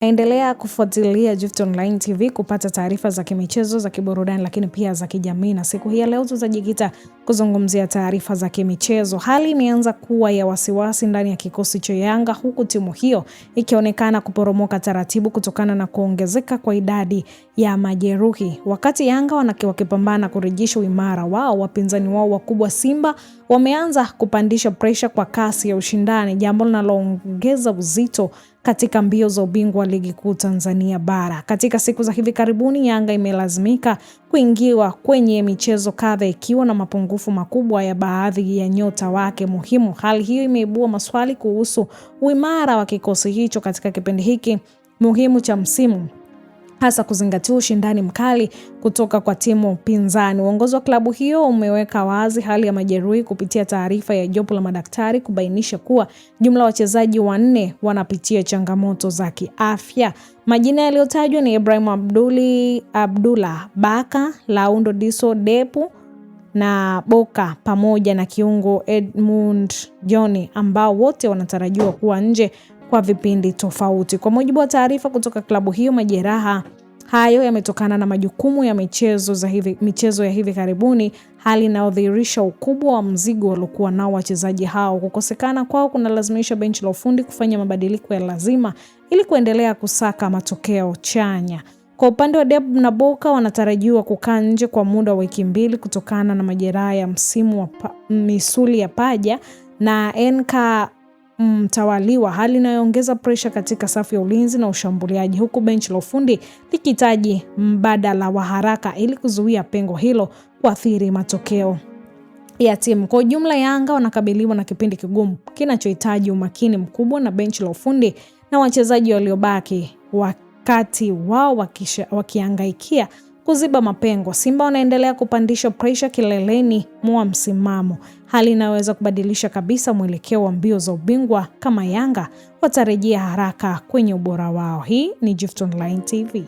Endelea kufuatilia Gift Online TV kupata taarifa za kimichezo, za kiburudani, lakini pia za kijamii. Na siku hii ya leo tutajikita kuzungumzia taarifa za kimichezo. Hali imeanza kuwa ya wasiwasi ndani ya kikosi cha Yanga, huku timu hiyo ikionekana kuporomoka taratibu kutokana na kuongezeka kwa idadi ya majeruhi. Wakati Yanga wakipambana kurejesha uimara wao, wapinzani wao wakubwa Simba wameanza kupandisha presha kwa kasi ya ushindani, jambo linaloongeza uzito katika mbio za ubingwa wa ligi kuu Tanzania bara. Katika siku za hivi karibuni, Yanga imelazimika kuingiwa kwenye michezo kadha ikiwa na mapungufu makubwa ya baadhi ya nyota wake muhimu. Hali hiyo imeibua maswali kuhusu uimara wa kikosi hicho katika kipindi hiki muhimu cha msimu, hasa kuzingatia ushindani mkali kutoka kwa timu pinzani. Uongozi wa klabu hiyo umeweka wazi hali ya majeruhi kupitia taarifa ya jopo la madaktari kubainisha kuwa jumla wachezaji 4 wanapitia changamoto za kiafya. Majina yaliyotajwa ni Ibrahim Abdullah Baka, Laundo Diso Depu na Boka pamoja na kiungo Edmund John, ambao wote wanatarajiwa kuwa nje kwa vipindi tofauti. Kwa mujibu wa taarifa kutoka klabu hiyo, majeraha hayo yametokana na majukumu ya michezo ya hivi karibuni, hali inayodhihirisha ukubwa wa mzigo waliokuwa nao wachezaji hao. Kukosekana kwao kunalazimisha benchi la ufundi kufanya mabadiliko ya lazima ili kuendelea kusaka matokeo chanya. Kwa upande wa Deb na Boka, wanatarajiwa kukaa nje kwa muda wa wiki 2 kutokana na majeraha ya msimu wa misuli ya paja na enka mtawaliwa, hali inayoongeza presha katika safu ya ulinzi na ushambuliaji, huku benchi la ufundi likihitaji mbadala wa haraka ili kuzuia pengo hilo kuathiri matokeo ya timu. Kwa ujumla, Yanga wanakabiliwa na kipindi kigumu kinachohitaji umakini mkubwa na benchi la ufundi na wachezaji waliobaki wakati wao wakihangaikia kuziba mapengo. Simba wanaendelea kupandisha presha kileleni mwa msimamo, hali inaweza kubadilisha kabisa mwelekeo wa mbio za ubingwa kama Yanga watarejea haraka kwenye ubora wao. Hii ni Gift Online TV.